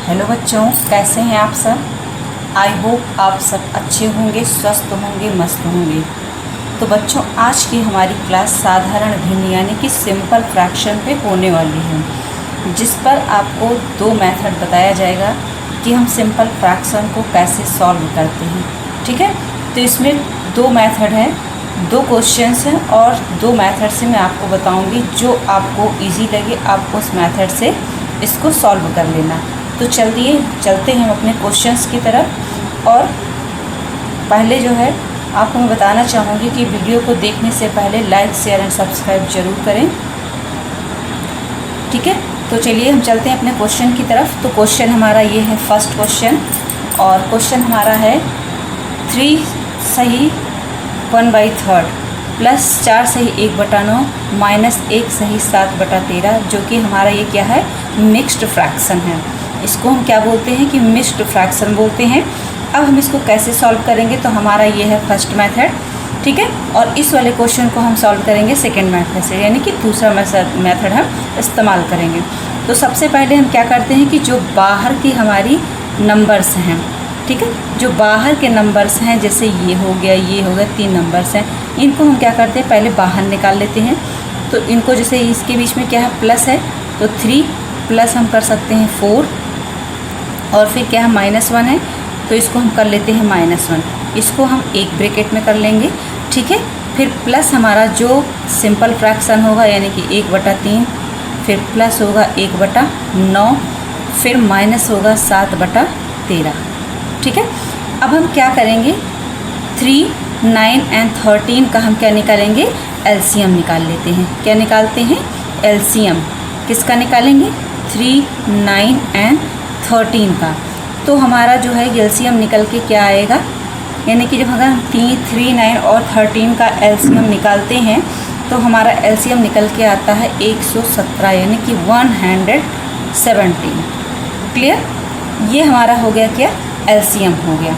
Hello बच्चों, कैसे हैं आप सब। आई होप आप सब अच्छे होंगे, स्वस्थ होंगे, मस्त होंगे। तो बच्चों, आज की हमारी क्लास साधारण भिन्न यानी कि सिंपल फ्रैक्शन पे होने वाली है, जिस पर आपको दो मेथड बताया जाएगा कि हम सिंपल फ्रैक्शन को कैसे सॉल्व करते हैं। ठीक है, तो इसमें दो मेथड हैं, दो क्वेश्चंस हैं और दो मेथड से मैं आपको बताऊंगी। जो आपको इजी लगे आप उस मेथड से इसको सॉल्व कर लेना। तो चलते हैं हम अपने क्वेश्चंस की तरफ। और पहले जो है आपको मैं बताना चाहूँगी कि वीडियो को देखने से पहले लाइक, शेयर एंड सब्सक्राइब जरूर करें। ठीक है, तो चलिए हम चलते हैं अपने क्वेश्चन की तरफ। तो क्वेश्चन हमारा ये है फर्स्ट क्वेश्चन, और क्वेश्चन हमारा है 3 सही 1/3 प्लस 4 सही 1/9 माइनस 1 सही 7/13, जो कि हमारा ये क्या है, मिक्स्ड फ्रैक्शन है। इसको हम क्या बोलते हैं कि मिक्स्ड फ्रैक्शन बोलते हैं। अब हम इसको कैसे सॉल्व करेंगे, तो हमारा ये है फर्स्ट मेथड। ठीक है, और इस वाले क्वेश्चन को हम सॉल्व करेंगे सेकेंड मेथड से, यानी कि दूसरा मेथड हम इस्तेमाल करेंगे। तो सबसे पहले हम क्या करते हैं कि जो बाहर की हमारी नंबर्स हैं, ठीक है, जो बाहर के नंबर्स हैं, जैसे ये हो गया, 3 नंबर्स हैं, इनको हम क्या करते हैं, पहले बाहर निकाल लेते हैं। तो इनको जैसे इसके बीच में क्या है, प्लस है, तो 3 प्लस हम कर सकते हैं 4, और फिर क्या है -1 है, तो इसको हम कर लेते हैं -1। इसको हम एक ब्रैकेट में कर लेंगे। ठीक है, फिर प्लस हमारा जो सिंपल फ्रैक्शन होगा यानी कि 1/3, फिर प्लस होगा 1/9, फिर माइनस होगा 7/13। ठीक है, अब हम क्या करेंगे, 3, 9 एंड 13 का हम क्या निकालेंगे, एलसीएम निकाल लेते हैं। क्या निकालते हैं, एलसीएम। किसका निकालेंगे, 3, 9 एंड 13 का। तो हमारा जो है एलसीएम निकल के क्या आएगा, यानी कि जब अगर हम 3, 9 और 13 का एलसीएम निकालते हैं तो हमारा एलसीएम निकल के आता है 117, यानी कि 117। क्लियर, ये हमारा हो गया क्या, एलसीएम हो गया।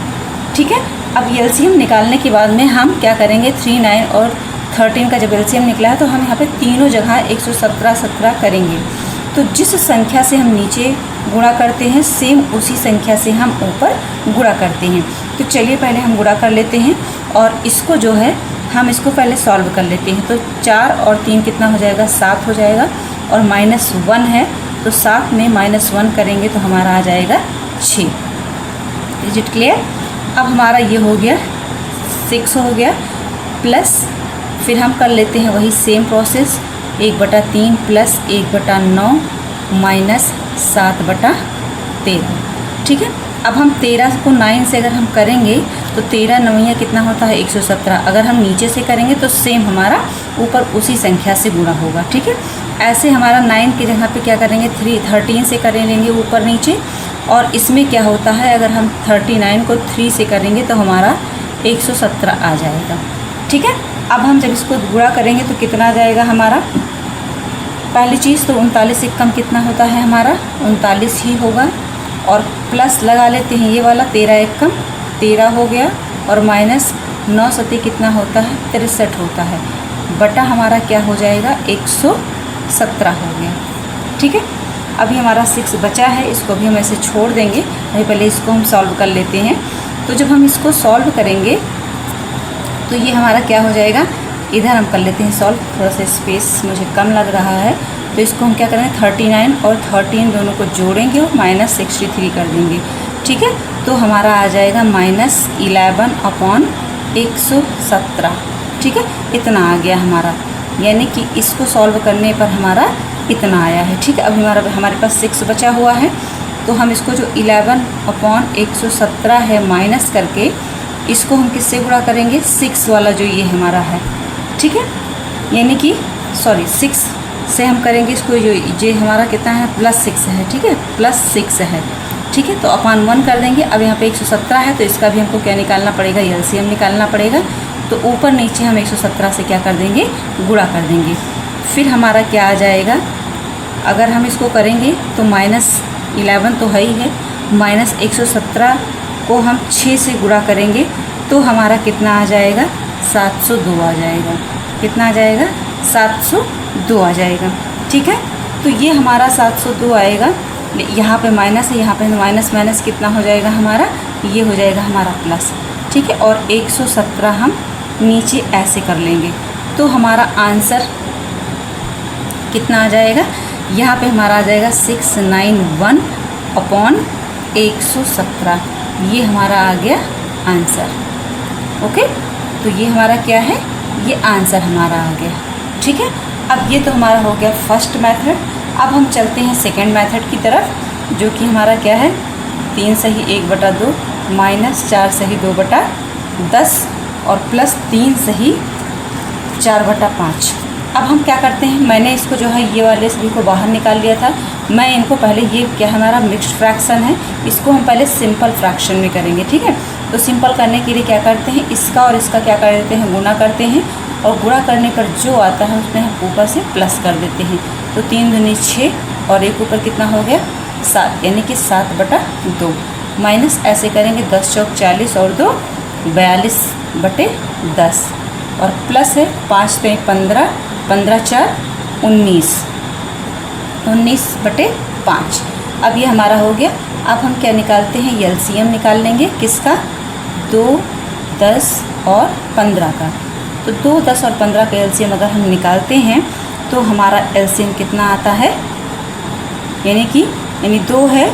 ठीक है, अब एलसीएम निकालने के बाद में हम क्या करेंगे, 3, 9 और 13 का जब एलसीएम निकला है तो हम यहाँ पे तीनों जगह 117 करेंगे। तो जिस संख्या से हम नीचे गुणा करते हैं, सेम उसी संख्या से हम ऊपर गुणा करते हैं। तो चलिए पहले हम गुणा कर लेते हैं, और इसको जो है हम इसको पहले सॉल्व कर लेते हैं। तो 4 और 3 कितना हो जाएगा, 7 हो जाएगा, और -1 है, तो 7 में -1 करेंगे तो हमारा आ जाएगा 6। Is it clear. अब हमारा ये हो गया 6 हो गया, प्लस फिर हम कर लेते हैं वही सेम प्रोसेस, 1/3 प्लस 1/9 माइनस 7/13। ठीक है, अब हम 13 को 9 से अगर हम करेंगे तो 13 9 कितना होता है, 117। अगर हम नीचे से करेंगे तो सेम हमारा ऊपर उसी संख्या से गुणा होगा। ठीक है, ऐसे हमारा 9 की जगह पे क्या करेंगे, 13 से कर लेंगे ऊपर नीचे, और इसमें क्या होता है, अगर हम 39 को 3 से करेंगे तो हमारा 117 आ जाएगा। ठीक है, अब हम जब इसको गुणा करेंगे तो कितना आ जाएगा हमारा, पहली चीज़ तो 39 से कम कितना होता है हमारा, 39 ही होगा, और प्लस लगा लेते हैं ये वाला, 13 1 कम 13 हो गया, और माइनस 9 सती कितना होता है, 63 होता है, बटा हमारा क्या हो जाएगा, 117 हो गया। ठीक है, अभी हमारा 6 बचा है, इसको भी हम ऐसे छोड़ देंगे। अभी पहले इसको हम सॉल्व कर लेते हैं। तो जब हम इसको सॉल्व करेंगे तो ये हमारा क्या हो जाएगा, इधर हम कर लेते हैं सॉल्व, थोड़ा सा स्पेस मुझे कम लग रहा है। तो इसको हम क्या करेंगे, 39 और 13 दोनों को जोड़ेंगे और -63 कर देंगे। ठीक है, तो हमारा आ जाएगा -11/117। ठीक है, इतना आ गया हमारा, यानी कि इसको सॉल्व करने पर हमारा इतना आया है। ठीक है, अभी हमारे पास 6 बचा हुआ है, तो हम इसको जो 11/117 है माइनस करके इसको हम किससे गुणा करेंगे, 6 वाला जो ये हमारा है। ठीक है, यानी कि 6 से हम करेंगे इसको, जो ये हमारा कितना है, +6 है। ठीक है, +6 है। ठीक है, तो अपान 1 कर देंगे। अब यहाँ पे 117 है, तो इसका भी हमको क्या निकालना पड़ेगा, एलसीएम निकालना पड़ेगा। तो ऊपर नीचे हम 117 से क्या कर देंगे, गुणा कर देंगे। फिर हमारा क्या आ जाएगा, अगर हम इसको करेंगे तो -11 तो है ही है, -117 को हम 6 से गुणा करेंगे तो हमारा कितना आ जाएगा, 702 आ जाएगा। कितना आ जाएगा, 702 आ जाएगा। ठीक है, तो ये हमारा 702 आएगा। यहाँ पे माइनस है, यहाँ पे माइनस माइनस कितना हो जाएगा हमारा, ये हो जाएगा हमारा प्लस, ठीक है। और 117 हम नीचे ऐसे कर लेंगे तो हमारा आंसर कितना आ जाएगा, यहाँ पे हमारा आ जाएगा 691/117, ये हमारा आ गया आंसर। ओके, तो ये हमारा क्या है, ये आंसर हमारा आ गया, ठीक है। अब ये तो हमारा हो गया फर्स्ट मेथड। अब हम चलते हैं सेकंड मेथड की तरफ, जो कि हमारा क्या है, 3 सही 1/2 माइनस 4 सही 2/10 और प्लस 3 सही 4/5। अब हम क्या करते हैं, मैंने इसको जो है ये वाले सभी को बाहर निकाल लिया था। मैं इनको पहले, ये क्या हमारा मिक्स्ड फ्रैक्शन है, इसको हम पहले सिंपल फ्रैक्शन में करेंगे, ठीक है। तो सिंपल करने के लिए क्या करते हैं, इसका और इसका क्या कर देते हैं, गुना करते हैं, और गुणा करने पर जो आता है उसमें हम ऊपर से प्लस कर देते हैं। तो 3 दूनी 6 और एक ऊपर कितना हो गया 7, यानी कि 7/2 माइनस ऐसे करेंगे 10 चौक 40 और 2 42/10 और प्लस है 5 पे 15, 15 4 19, 19/5। अब ये हमारा हो गया। अब हम क्या निकालते हैं, एलसीएम निकाल लेंगे किसका, 2, 10 और 15 का। तो 2, 10 और 15 का एलसीएम अगर हम निकालते हैं तो हमारा एलसीएम कितना आता है, यानी 2 है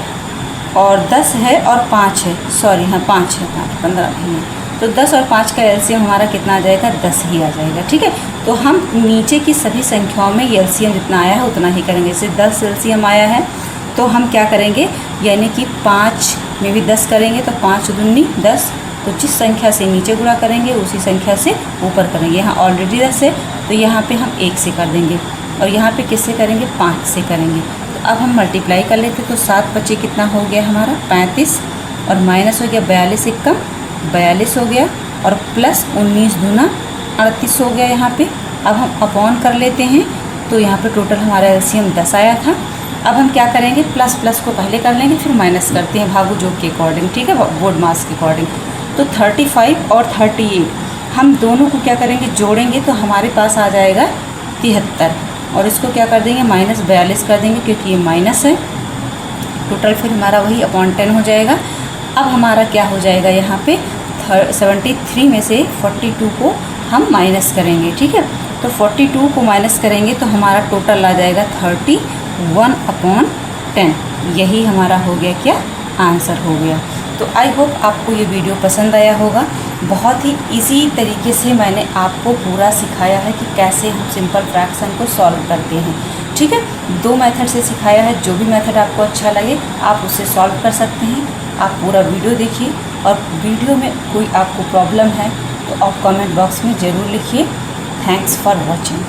और 10 है और 5 है, सॉरी हाँ 5 है, 5 15 नहीं है। तो 10 और 5 का एलसीएम हमारा कितना आ जाएगा, 10 ही आ जाएगा, ठीक है। तो हम नीचे की सभी संख्याओं में एलसीएम जितना आया है उतना ही करेंगे। जैसे 10 एलसीएम आया है तो हम क्या करेंगे, यानी कि 5 में भी 10 करेंगे तो 5 दूनी 10, तो जिस संख्या से नीचे गुणा करेंगे उसी संख्या से ऊपर करेंगे। यहाँ ऑलरेडी 10 है तो यहाँ पे हम 1 से कर देंगे, और यहाँ पे किससे करेंगे, 5 से करेंगे। तो अब हम मल्टीप्लाई कर लेते, तो 7 बचे कितना हो गया हमारा 35, और माइनस हो गया 42 से कम 42 हो गया, और प्लस 19 दूना 38 हो गया यहाँ पे। अब हम अपॉन कर लेते हैं, तो यहाँ पे टोटल हमारा एलसीएम 10 आया था। अब हम क्या करेंगे, प्लस प्लस को पहले कर लेंगे फिर माइनस करते हैं भागू जोग के अकॉर्डिंग, ठीक है, बोर्ड मास के अकॉर्डिंग। तो 35 और 38 हम दोनों को क्या करेंगे, जोड़ेंगे तो हमारे पास आ जाएगा 73, और इसको क्या कर देंगे माइनस 42 कर देंगे क्योंकि ये माइनस है। टोटल फिर हमारा वही अपॉन 10 हो जाएगा। अब हमारा क्या हो जाएगा, यहाँ पे 73 में से 42 को हम माइनस करेंगे, ठीक है। तो 42 को माइनस करेंगे तो हमारा टोटल आ जाएगा 31/10, यही हमारा हो गया क्या, आंसर हो गया। तो आई होप आपको ये वीडियो पसंद आया होगा। बहुत ही इजी तरीके से मैंने आपको पूरा सिखाया है कि कैसे हम सिंपल फ्रैक्शन को सॉल्व करते हैं, ठीक है। 2 मेथड से सिखाया है, जो भी मेथड आपको अच्छा लगे आप उससे सॉल्व कर सकते हैं। आप पूरा वीडियो देखिए, और वीडियो में कोई आपको प्रॉब्लम है तो आप कमेंट बॉक्स में ज़रूर लिखिए। Thanks for watching.